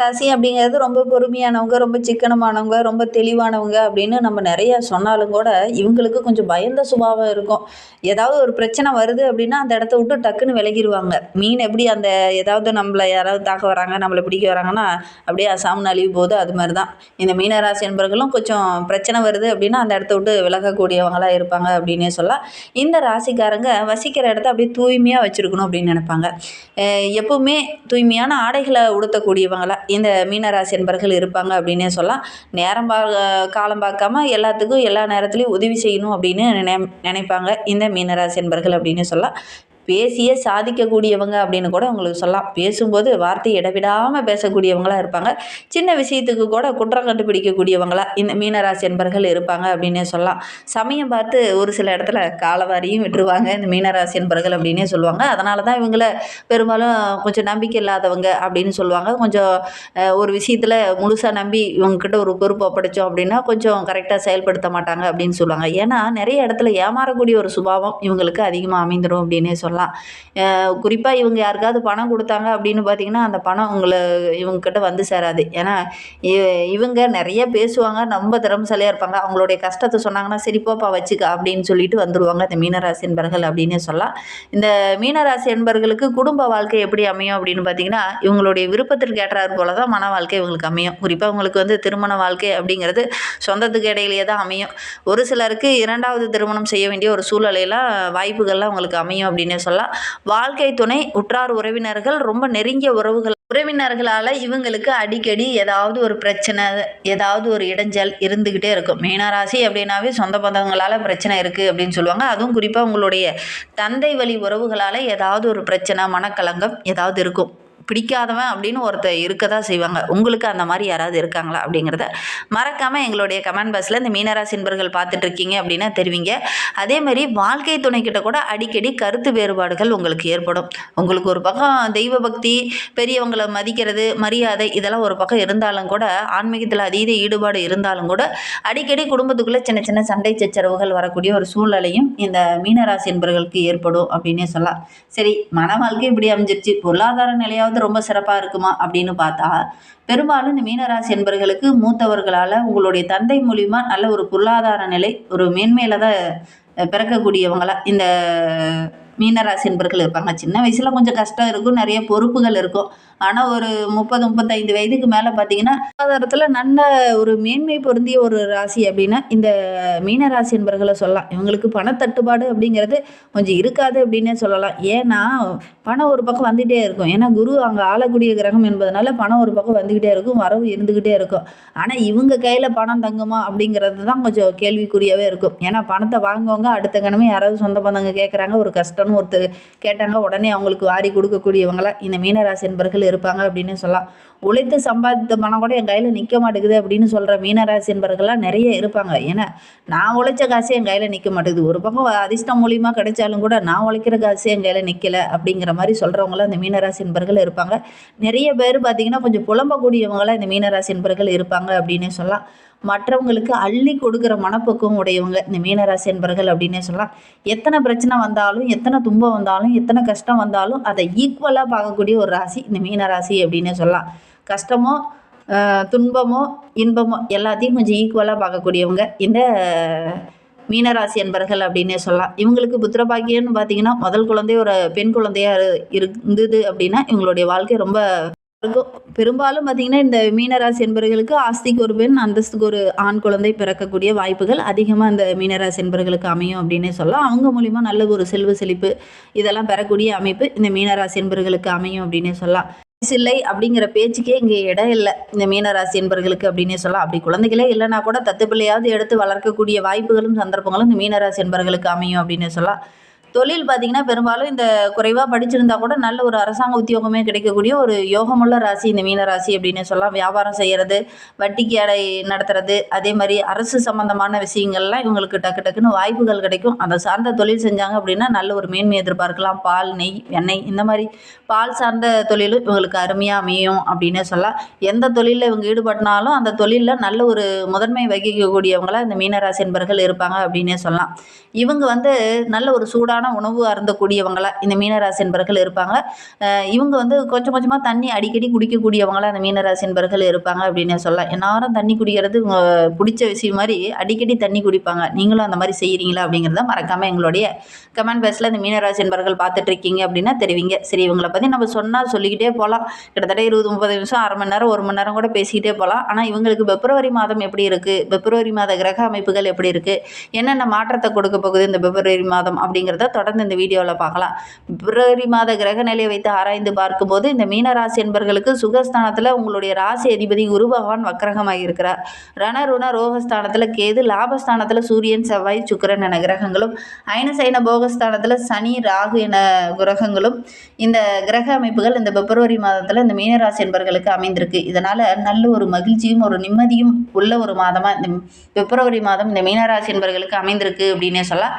ராசி அப்படிங்கிறது ரொம்ப பொறுமையானவங்க, ரொம்ப சிக்கனமானவங்க, ரொம்ப தெளிவானவங்க அப்படின்னு நம்ம நெறைய சொன்னாலும் கூட, இவங்களுக்கு கொஞ்சம் பயந்த சுபாவம் இருக்கும். ஏதாவது ஒரு பிரச்சனை வருது அப்படின்னா, அந்த இடத்த விட்டு டக்குன்னு விலகிருவாங்க. மீன் எப்படி அந்த ஏதாவது நம்மள யாராவது தாக்க வராங்க, நம்மள பிடிக்க வராங்கன்னா, அப்படியே அசாம்னு நழுவி போகுதோ, அது மாரி தான். இந்த மீனராசி என்பர்களும் கொஞ்சம் பிரச்சனை வருது அப்படின்னா, அந்த இடத்த விட்டு விலகக்கூடியவங்களா இருப்பாங்க அப்படின்னே சொல்லலாம். இந்த ராசிக்காரங்க வசிக்கிற இடத்த அப்படியே தூய்மையா வச்சிருக்கணும் அப்படின்னு நெனைப்பாங்க. எப்பவுமே தூய்மையான ஆடைகளை உடுத்தக்கூடியவங்களா இந்த மீனராசி என்பர்கள் இருப்பாங்க அப்படின்னே சொல்லலாம். நேரம் காலம் பார்க்காம எல்லாத்துக்கும் எல்லா நேரத்துலையும் உதவி செய்யணும் அப்படின்னு நினைப்பாங்க இந்த மீனராசி என்பர்கள் அப்படின்னு சொல்லலாம். பேசியே சாதிக்கக்கூடியவங்க அப்படின்னு கூட உங்களுக்கு சொல்லலாம். பேசும்போது வார்த்தை இடைவிடாமல் பேசக்கூடியவங்களா இருப்பாங்க. சின்ன விஷயத்துக்கு கூட குற்றம் கண்டுபிடிக்கக்கூடியவங்களா இந்த மீனராசி என்பர்கள் இருப்பாங்க அப்படின்னே சொல்லலாம். சமயம் பார்த்து ஒரு சில இடத்துல காலவாரியும் விட்டுருவாங்க இந்த மீனராசி என்பர்கள் அப்படின்னே சொல்லுவாங்க. அதனால தான் இவங்கள பெரும்பாலும் கொஞ்சம் நம்பிக்கை இல்லாதவங்க அப்படின்னு சொல்லுவாங்க. கொஞ்சம் ஒரு விஷயத்தில் முழுசாக நம்பி இவங்ககிட்ட ஒரு பொறுப்பு ஒப்படைச்சோம் அப்படின்னா கொஞ்சம் கரெக்டாக செயல்படுத்த மாட்டாங்க அப்படின்னு சொல்லுவாங்க. ஏன்னா நிறைய இடத்துல ஏமாறக்கூடிய ஒரு சுபாவம் இவங்களுக்கு அதிகமாக அமைந்துடும் அப்படின்னே சொல்லலாம். குறிப்பாக இவங்க யாருக்காவது பணம் கொடுத்தாங்க அப்படின்னு பார்த்தீங்கன்னா அந்த பணம் இவங்ககிட்ட வந்து சேராது. ஏன்னா இவங்க நிறைய பேசுவாங்க, ரொம்ப திறமைசாலியாக இருப்பாங்க. அவங்களுடைய கஷ்டத்தை சொன்னாங்கன்னா சரி போப்பா வச்சுக்க அப்படின்னு சொல்லிட்டு வந்துடுவாங்க இந்த மீனராசி என்பர்கள் அப்படின்னே சொல்லலாம். இந்த மீனராசி என்பர்களுக்கு குடும்ப வாழ்க்கை எப்படி அமையும் அப்படின்னு பார்த்தீங்கன்னா, இவங்களுடைய விருப்பத்திற்கு ஏற்றார் போல தான் மன வாழ்க்கை இவங்களுக்கு அமையும். குறிப்பாக இவங்களுக்கு வந்து திருமண வாழ்க்கை அப்படிங்கிறது சொந்தத்துக்கு இடையிலேயே தான் அமையும். ஒரு சிலருக்கு 2வது திருமணம் செய்ய வேண்டிய ஒரு சூழ்நிலையெல்லாம் வாய்ப்புகள்லாம் அவங்களுக்கு அமையும் அப்படின்னே சொல்லலாம். வாழ்க்கை துணை, உற்றார் உறவினர்கள், ரொம்ப நெருங்கிய உறவினர்களால் இவங்களுக்கு அடிக்கடி ஏதாவது ஒரு பிரச்சனை, ஏதாவது ஒரு இடைஞ்சல் இருந்துக்கிட்டே இருக்கும். மீனராசி அப்படின்னாவே சொந்த பந்தங்களால் பிரச்சனை இருக்குது அப்படின்னு சொல்லுவாங்க. அதுவும் குறிப்பாக உங்களுடைய தந்தை வழி உறவுகளால் ஏதாவது ஒரு பிரச்சனை, மனக்கலங்கம் ஏதாவது இருக்கும். பிடிக்காதவன் அப்படின்னு ஒருத்தர் இருக்க தான் செய்வாங்க. உங்களுக்கு அந்த மாதிரி யாராவது இருக்காங்களா அப்படிங்கிறத மறக்காமல் எங்களுடைய கமெண்ட் பாக்ஸில் இந்த மீனராசி என்பர்கள் பார்த்துட்ருக்கீங்க அப்படின்னா தெரிவிங்க. அதேமாதிரி வாழ்க்கை துணைக்கிட்ட கூட அடிக்கடி கருத்து வேறுபாடுகள் உங்களுக்கு ஏற்படும். உங்களுக்கு ஒரு பக்கம் தெய்வ பக்தி, பெரியவங்களை மதிக்கிறது, மரியாதை இதெல்லாம் ஒரு பக்கம் இருந்தாலும் கூட, ஆன்மீகத்தில் அதீத ஈடுபாடு இருந்தாலும் கூட அடிக்கடி குடும்பத்துக்குள்ளே சின்ன சின்ன சண்டை சச்சரவுகள் வரக்கூடிய ஒரு சூழ்நிலையும் இந்த மீனராசி என்பர்களுக்கு ஏற்படும் அப்படின்னே சொல்லலாம். சரி, மன வாழ்க்கை இப்படி அமைஞ்சிருச்சு, பொருளாதார நிலையாவது ரொம்ப சிறப்பாக இருக்குமா அப்படின்னு பார்த்தா, பெரும்பாலும் இந்த மீனராசி என்பர்களுக்கு மூத்தவர்களால் உங்களுடைய தந்தை மூலிமா நல்ல ஒரு பொருளாதார நிலை, ஒரு மேன்மையில தான் பிறக்கக்கூடியவங்களா இந்த மீனராசி என்பர்கள் இருப்பாங்க. சின்ன வயசில் கொஞ்சம் கஷ்டம் இருக்கும், நிறைய பொறுப்புகள் இருக்கும். ஆனால் ஒரு 30, 35 வயதுக்கு மேலே பார்த்தீங்கன்னா பொருளாதாரத்தில் நல்ல ஒரு மேன்மை பொருந்திய ஒரு ராசி அப்படின்னா இந்த மீனராசி என்பர்களை சொல்லலாம். இவங்களுக்கு பணத்தட்டுப்பாடு அப்படிங்கிறது கொஞ்சம் இருக்காது அப்படின்னே சொல்லலாம். ஏன்னா பணம் ஒரு பக்கம் வந்துகிட்டே இருக்கும். ஏன்னா குரு அங்கே ஆளக்கூடிய கிரகம் என்பதனால பணம் ஒரு பக்கம் வந்துக்கிட்டே இருக்கும், வரவு இருந்துக்கிட்டே இருக்கும். ஆனால் இவங்க கையில் பணம் தங்குமா அப்படிங்கிறது தான் கொஞ்சம் கேள்விக்குறியாகவே இருக்கும். ஏன்னா பணத்தை வாங்குவவங்க அடுத்த கணமே யாராவது சொந்த பந்தங்க கேட்குறாங்க, ஒரு கஷ்டம்னு ஒருத்தர் கேட்டாங்க, உடனே அவங்களுக்கு வாரி கொடுக்கக்கூடியவங்களா இந்த மீனராசி என்பர்கள் இருப்பாங்க அப்படின்னு சொல்லலாம். உழைத்து சம்பாதித்த பணம் கூட என் கையில் நிற்க மாட்டேங்குது அப்படின்னு சொல்கிற மீனராசி என்பர்கள்லாம் நிறைய இருப்பாங்க. ஏன்னா நான் உழைச்ச காசு என் கையில் நிற்க மாட்டேங்குது, ஒரு பக்கம் அதிர்ஷ்டம் மூலியமாக கிடைச்சாலும் கூட நான் உழைக்கிற காசு என் கையில் நிற்கல அப்படிங்கிற மாதிரி சொல்கிறவங்களாம் இந்த மீனராசி என்பர்கள் இருப்பாங்க. நிறைய பேர் பார்த்திங்கன்னா கொஞ்சம் புலம்பக்கூடியவங்களாம் இந்த மீனராசி என்பர்கள் இருப்பாங்க அப்படின்னே சொல்லலாம். மற்றவங்களுக்கு அள்ளி கொடுக்குற மனப்பக்குவம் உடையவங்க இந்த மீனராசி என்பர்கள் அப்படின்னே சொல்லலாம். எத்தனை பிரச்சனை வந்தாலும், எத்தனை துன்பம் வந்தாலும், எத்தனை கஷ்டம் வந்தாலும் அதை ஈக்குவலாக பார்க்கக்கூடிய ஒரு ராசி இந்த மீனராசி அப்படின்னே சொல்லலாம். கஷ்டமோ துன்பமோ இன்பமோ எல்லாத்தையும் கொஞ்சம் ஈக்குவலாக பார்க்கக்கூடியவங்க இந்த மீனராசி என்பர்கள் அப்படின்னே சொல்லலாம். இவங்களுக்கு புத்திரபாக்கியம்னு பார்த்தீங்கன்னா முதல் குழந்தை ஒரு பெண் குழந்தையாக இருந்தது அப்படின்னா இவங்களுடைய வாழ்க்கை ரொம்ப இருக்கும். பெரும்பாலும் பார்த்தீங்கன்னா இந்த மீனராசி என்பவர்களுக்கு ஆஸ்திக்கு ஒரு பெண், அந்தஸ்துக்கு ஒரு ஆண் குழந்தை பிறக்கக்கூடிய வாய்ப்புகள் அதிகமாக இந்த மீனராசி என்பவர்களுக்கு அமையும் அப்படின்னே சொல்லலாம். அவங்க மூலிமா நல்ல ஒரு செல்வ செழிப்பு இதெல்லாம் பெறக்கூடிய அமைப்பு இந்த மீனராசி என்பவர்களுக்கு அமையும் அப்படின்னே சொல்லலாம். இல்லை அப்படிங்கிற பேச்சுக்கே இங்கே இடம் இல்லை இந்த மீனராசி என்பர்களுக்கு அப்படின்னே சொல்லலாம். அப்படி குழந்தைகளே இல்லைனா கூட தத்து பிள்ளையாவது எடுத்து வளர்க்கக்கூடிய வாய்ப்புகளும் சந்தர்ப்பங்களும் இந்த மீனராசி என்பர்களுக்கு அமையும் அப்படின்னு சொல்லலாம். தொழில் பார்த்திங்கன்னா பெரும்பாலும் இந்த குறைவாக படிச்சிருந்தா கூட நல்ல ஒரு அரசாங்க உத்தியோகமே கிடைக்கக்கூடிய ஒரு யோகமுள்ள ராசி இந்த மீனராசி அப்படின்னு சொல்லலாம். வியாபாரம் செய்கிறது, வட்டிக்கு அடை நடத்துறது, அதே மாதிரி அரசு சம்மந்தமான விஷயங்கள்லாம் இவங்களுக்கு டக்கு டக்குன்னு வாய்ப்புகள் கிடைக்கும். அதை சார்ந்த தொழில் செஞ்சாங்க அப்படின்னா நல்ல ஒரு மேன்மை எதிர்பார்க்கலாம். பால், நெய், எண்ணெய் இந்த மாதிரி பால் சார்ந்த தொழிலும் இவங்களுக்கு அருமையாக அமையும் அப்படின்னு சொல்லலாம். எந்த தொழிலில் இவங்க ஈடுபட்டினாலும் அந்த தொழிலில் நல்ல ஒரு முதன்மை வகிக்கக்கூடியவங்களாக இந்த மீனராசி என்பர்கள் இருப்பாங்க அப்படின்னே சொல்லலாம். இவங்க வந்து நல்ல ஒரு சூடான சுவையான உணவு அருந்தக்கூடியவங்களா இந்த மீனராசி என்பர்கள் இருப்பாங்க. இவங்க வந்து கொஞ்சம் கொஞ்சமாக தண்ணி அடிக்கடி குடிக்கக்கூடியவங்களா அந்த மீனராசி என்பர்கள் இருப்பாங்க அப்படின்னு சொல்லலாம். எல்லாரும் தண்ணி குடிக்கிறது பிடிச்ச விஷயம் மாதிரி அடிக்கடி தண்ணி குடிப்பாங்க. நீங்களும் அந்த மாதிரி செய்கிறீங்களா அப்படிங்கிறத மறக்காமல் எங்களுடைய கமெண்ட் பாக்ஸில் இந்த மீனராசி என்பர்கள் பார்த்துட்டு இருக்கீங்க அப்படின்னா தெரிவிங்க. சரி, இவங்களை பற்றி நம்ம சொன்னால் சொல்லிக்கிட்டே போகலாம். கிட்டத்தட்ட 20-30 நிமிஷம், அரை மணி நேரம், 1 மணி நேரம் கூட பேசிக்கிட்டே போகலாம். ஆனால் இவங்களுக்கு பிப்ரவரி மாதம் எப்படி இருக்குது, பிப்ரவரி மாத கிரக அமைப்புகள் எப்படி இருக்குது, என்னென்ன மாற்றத்தை கொடுக்க போகுது இந்த பிப்ரவரி மாதம் அப்படிங்கிறத தொடர்ந்து இந்த வீடியோவில் பார்க்கலாம். பிப்ரவரி மாத கிரக நிலையை வைத்து ஆராய்ந்து பார்க்கும்போது இந்த மீனராசி என்பர்களுக்கு சுகஸ்தானத்தில் உங்களுடைய ராசி அதிபதி குரு பகவான் வக்ரகமாக இருக்கிறார். ரணருண ரோகஸ்தானத்தில் கேது, லாபஸ்தானத்தில் சூரியன், செவ்வாய், சுக்கிரன் என கிரகங்களும், ஐனசைன போகஸ்தானத்தில் சனி, ராகு என கிரகங்களும் இந்த கிரக அமைப்புகள் இந்த பிப்ரவரி மாதத்தில் இந்த மீனராசி என்பர்களுக்கு அமைந்திருக்கு. இதனால் நல்ல ஒரு மகிழ்ச்சியும் ஒரு நிம்மதியும் உள்ள ஒரு மாதமாக இந்த பிப்ரவரி மாதம் இந்த மீனராசி என்பர்களுக்கு அமைந்திருக்கு அப்படின்னே சொல்லலாம்.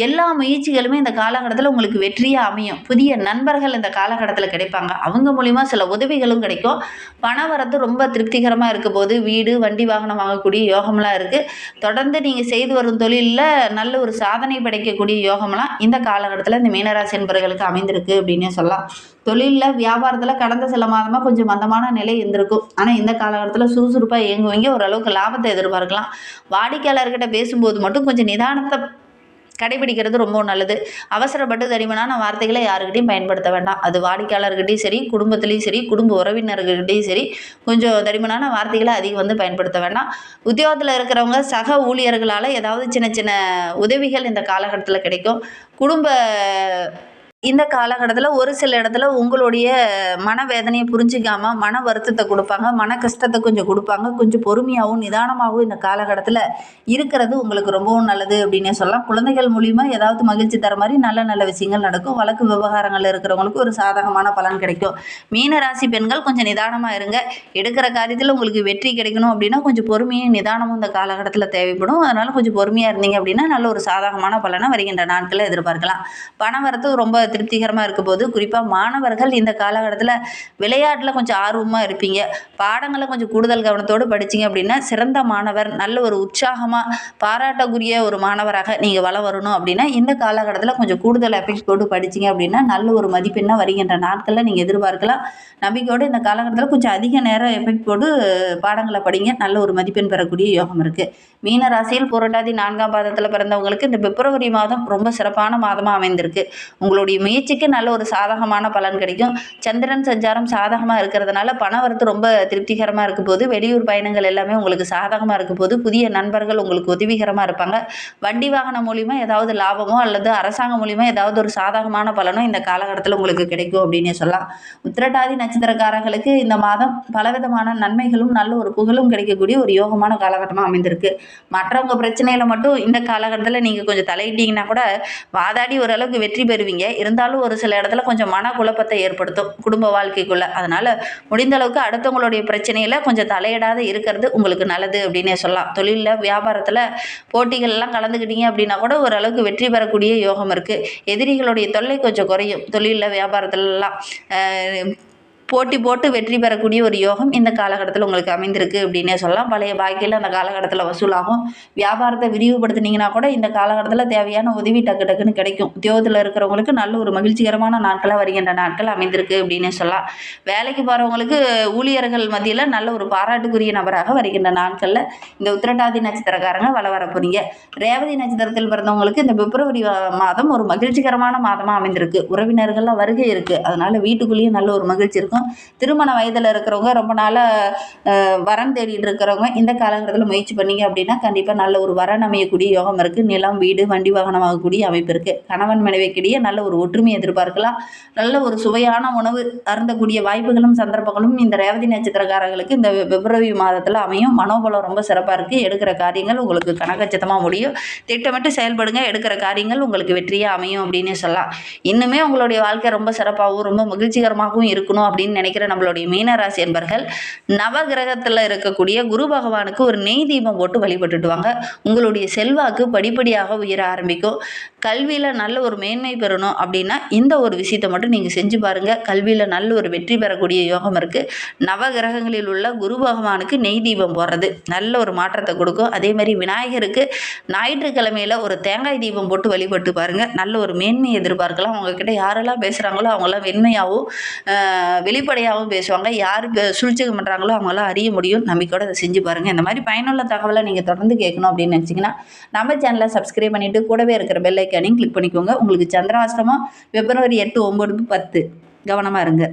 எல்லா முயற்சிகளுமே இந்த காலகட்டத்தில் உங்களுக்கு வெற்றியாக அமையும். புதிய நண்பர்கள் இந்த காலகட்டத்தில் கிடைப்பாங்க. அவங்க மூலிமா சில உதவிகளும் கிடைக்கும். பண வரத்து ரொம்ப திருப்திகரமாக இருக்க போது வீடு, வண்டி, வாகனம் வாங்கக்கூடிய யோகம்லாம் இருக்குது. தொடர்ந்து நீங்கள் செய்து வரும் தொழிலில் நல்ல ஒரு சாதனை படைக்கக்கூடிய யோகம்லாம் இந்த காலகட்டத்தில் இந்த மீனராசி என்பவர்களுக்கு அமைந்திருக்கு அப்படின்னே சொல்லலாம். தொழிலில், வியாபாரத்தில் கடந்த சில மாதமாக கொஞ்சம் மந்தமான நிலை இருந்திருக்கும். ஆனால் இந்த காலகட்டத்தில் சுறுசுறுப்பாக இயங்குவீங்க. ஓரளவுக்கு லாபத்தை எதிர்பார்க்கலாம். வாடிக்கையாளர்கிட்ட பேசும்போது மட்டும் கொஞ்சம் நிதானத்தை கடைபிடிக்கிறது ரொம்ப நல்லது. அவசரப்பட்டு தடிமனான வார்த்தைகளை யாருக்கிட்டையும் பயன்படுத்த வேண்டாம். அது வாடிக்கையாளர்கிட்டையும் சரி, குடும்பத்துலேயும் சரி, குடும்ப உறவினர்கிட்டையும் சரி, கொஞ்சம் தடிமனான வார்த்தைகளை அதிகம் வந்து பயன்படுத்த வேண்டாம். உத்தியோகத்தில் இருக்கிறவங்க சக ஊழியர்களால் ஏதாவது சின்ன சின்ன உதவிகள் இந்த காலகட்டத்தில் கிடைக்கும். இந்த காலகட்டத்தில் ஒரு சில இடத்துல உங்களுடைய மனவேதனையை புரிஞ்சிக்காமல் மன வருத்தத்தை கொடுப்பாங்க, மன கஷ்டத்தை கொஞ்சம் கொடுப்பாங்க. கொஞ்சம் பொறுமையாகவும் நிதானமாகவும் இந்த காலகட்டத்தில் இருக்கிறது உங்களுக்கு ரொம்பவும் நல்லது அப்படின்னே சொல்லலாம். குழந்தைகள் மூலிமா ஏதாவது மகிழ்ச்சி தர மாதிரி நல்ல நல்ல விஷயங்கள் நடக்கும். வழக்கு விவகாரங்கள் இருக்கிறவங்களுக்கு ஒரு சாதகமான பலன் கிடைக்கும். மீனராசி பெண்கள் கொஞ்சம் நிதானமாக இருங்க. எடுக்கிற காரியத்தில் உங்களுக்கு வெற்றி கிடைக்கணும் அப்படின்னா கொஞ்சம் பொறுமையும் நிதானமும் இந்த காலகட்டத்தில் தேவைப்படும். அதனால் கொஞ்சம் பொறுமையாக இருந்தீங்க அப்படின்னா நல்ல ஒரு சாதகமான பலனை வருகின்ற நாட்களில் எதிர்பார்க்கலாம். பண வரத்து ரொம்ப திருப்திகரமாக இருக்கும் போது குறிப்பாக மாணவர்கள் இந்த காலகட்டத்தில் விளையாட்டில் கொஞ்சம் ஆர்வமாக இருப்பீங்க. பாடங்களை கொஞ்சம் கூடுதல் கவனத்தோடு படிச்சிங்க அப்படின்னா சிறந்த மாணவர், நல்ல ஒரு உற்சாகமாக பாராட்டக்கூடிய ஒரு மாணவராக நீங்கள் வளம் வரணும் அப்படின்னா இந்த காலகட்டத்தில் கொஞ்சம் கூடுதல் எஃபெக்ட் போட்டு படிச்சிங்க அப்படின்னா நல்ல ஒரு மதிப்பெண்ணாக வருகின்ற நாட்களில் நீங்கள் எதிர்பார்க்கலாம். நம்பிக்கையோடு இந்த காலகட்டத்தில் கொஞ்சம் அதிக நேரம் எஃபெக்ட் போட்டு பாடங்களை படிங்க. நல்ல ஒரு மதிப்பெண் பெறக்கூடிய யோகம் இருக்குது. மீன ராசியில் புரட்டாதி 4ஆம் பாதத்தில் பிறந்தவங்களுக்கு இந்த பிப்ரவரி மாதம் ரொம்ப சிறப்பான மாதமாக அமைந்திருக்கு. உங்களுடைய முயற்சிக்கு நல்ல ஒரு சாதகமான பலன் கிடைக்கும். சந்திரன் சஞ்சாரம் சாதகமாக இருக்கிறதுனால பண வரத்து ரொம்ப திருப்திகரமாக இருக்கும் போது வெளியூர் பயணங்கள் எல்லாமே உங்களுக்கு சாதகமாக இருக்கும் போது புதிய நண்பர்கள் உங்களுக்கு உதவிகரமாக இருப்பாங்க. வண்டி வாகனம் மூலிமா ஏதாவது லாபமோ அல்லது அரசாங்கம் மூலிமா ஏதாவது ஒரு சாதகமான பலனோ இந்த காலகட்டத்தில் உங்களுக்கு கிடைக்கும் அப்படின்னே சொல்லலாம். உத்திரட்டாதி நட்சத்திரக்காரர்களுக்கு இந்த மாதம் பலவிதமான நன்மைகளும் நல்ல ஒரு புகழும் கிடைக்கக்கூடிய ஒரு யோகமான காலகட்டமாக அமைந்திருக்கு. மற்றவங்க பிரச்சனையில் மட்டும் இந்த காலகட்டத்தில் நீங்கள் கொஞ்சம் தலையிட்டீங்கன்னா கூட வாதாடி ஓரளவுக்கு வெற்றி பெறுவீங்க. இருந்தாலும் ஒரு சில இடத்துல கொஞ்சம் மன குழப்பத்தை ஏற்படுத்தும் குடும்ப வாழ்க்கைக்குள்ளே. அதனால் முடிந்த அளவுக்கு அடுத்தவங்களுடைய பிரச்சனையில் கொஞ்சம் தலையிடாத இருக்கிறது உங்களுக்கு நல்லது அப்படின்னே சொல்லலாம். தொழிலில், வியாபாரத்தில் போட்டிகள்லாம் கலந்துக்கிட்டீங்க அப்படின்னா கூட ஓரளவுக்கு வெற்றி பெறக்கூடிய யோகம் இருக்குது. எதிரிகளுடைய தொல்லை கொஞ்சம் குறையும். தொழிலில், வியாபாரத்துலலாம் போட்டி போட்டு வெற்றி பெறக்கூடிய ஒரு யோகம் இந்த காலகட்டத்தில் உங்களுக்கு அமைந்திருக்கு அப்படின்னே சொல்லலாம். பழைய பாக்கியில் அந்த காலகட்டத்தில் வசூலாகும். வியாபாரத்தை விரிவுபடுத்தினீங்கன்னா கூட இந்த காலகட்டத்தில் தேவையான உதவி டக்கு டக்குன்னு கிடைக்கும். உத்தியோகத்தில் இருக்கிறவங்களுக்கு நல்ல ஒரு மகிழ்ச்சிகரமான நாட்களாக வருகின்ற நாட்கள் அமைந்திருக்கு அப்படின்னே சொல்லலாம். வேலைக்கு போகிறவங்களுக்கு ஊழியர்கள் மத்தியில் நல்ல ஒரு பாராட்டுக்குரிய நபராக வருகின்ற நாட்களில் இந்த உத்திரட்டாதி நட்சத்திரக்காரங்க வர போறீங்க. ரேவதி நட்சத்திரத்தில் பிறந்தவங்களுக்கு இந்த பிப்ரவரி மாதம் ஒரு மகிழ்ச்சிகரமான மாதமாக அமைந்திருக்கு. உறவினர்கள்லாம் வருகை இருக்குது. அதனால் வீட்டுக்குள்ளேயும் நல்ல ஒரு மகிழ்ச்சி இருக்கும். திருமண வயதில் இருக்கிறவங்க, ரொம்ப நாளாக வரன் தேடிட்டு இருக்கிறவங்க இந்த காலகட்டத்தில் முயற்சி பண்ணீங்க அப்படின்னா கண்டிப்பாக நல்ல ஒரு வரன் அமையக்கூடிய யோகம் இருக்குது. நிலம், வீடு, வண்டி வாகனம் ஆகக்கூடிய அமைப்பு இருக்குது. கணவன் மனைவிக்கிடையே நல்ல ஒரு ஒற்றுமையை எதிர்பார்க்கலாம். நல்ல ஒரு சுவையான உணவு அருந்தக்கூடிய வாய்ப்புகளும் சந்தர்ப்பங்களும் இந்த ரேவதி நட்சத்திரக்காரர்களுக்கு இந்த பிப்ரவரி மாதத்தில் அமையும். மனோபலம் ரொம்ப சிறப்பாக இருக்குது. எடுக்கிற காரியங்கள் உங்களுக்கு கனகச்சிதமாக முடியும். திட்டமிட்டு செயல்படுங்க. எடுக்கிற காரியங்கள் உங்களுக்கு வெற்றியாக அமையும் அப்படின்னு சொல்லலாம். இன்னுமே உங்களுடைய வாழ்க்கை ரொம்ப சிறப்பாகவும் ரொம்ப மகிழ்ச்சிகரமாகவும் இருக்கணும் அப்படின்னு அப்படின்னு நினைக்கிற நம்மளுடைய மீனராசி என்பர்கள் நவகிரகத்தில் இருக்கக்கூடிய குரு பகவானுக்கு ஒரு நெய் தீபம் போட்டு வழிபட்டுட்டு வாங்க. உங்களுடைய செல்வாக்கு படிப்படியாக உயர ஆரம்பிக்கும். கல்வியில் நல்ல ஒரு மேன்மை பெறணும் அப்படின்னா இந்த ஒரு விஷயத்தை மட்டும் நீங்கள் செஞ்சு பாருங்கள். கல்வியில் நல்ல ஒரு வெற்றி பெறக்கூடிய யோகம் இருக்குது. நவகிரகங்களில் உள்ள குரு பகவானுக்கு நெய் தீபம் போடுறது நல்ல ஒரு மாற்றத்தை கொடுக்கும். அதே மாதிரி விநாயகருக்கு ஞாயிற்றுக்கிழமையில் ஒரு தேங்காய் தீபம் போட்டு வழிபட்டு பாருங்கள். நல்ல ஒரு மேன்மையை எதிர்பார்க்கலாம். உங்ககிட்ட யாரெல்லாம் பேசுகிறாங்களோ அவங்களாம் வெண்மையாகவும் வெளிப்படையாகவும் பேசுவாங்க. யார் சூழ்ச்சிக்க பண்ணுறாங்களோ அவங்களாம் அறிய முடியும். நம்பிக்கையோடு அதை செஞ்சு பாருங்கள். இந்த மாதிரி பயனுள்ள தகவலை நீங்கள் தொடர்ந்து கேட்கணும் அப்படின்னு நினச்சிங்கன்னா நம்ம சேனலை சப்ஸ்கிரைப் பண்ணிவிட்டு கூடவே இருக்கிற பெல் ஐக்கானையும் கிளிக் பண்ணிக்கோங்க. உங்களுக்கு சந்திராஷ்டமம் February 8, 9, 10 கவனமாக இருங்க.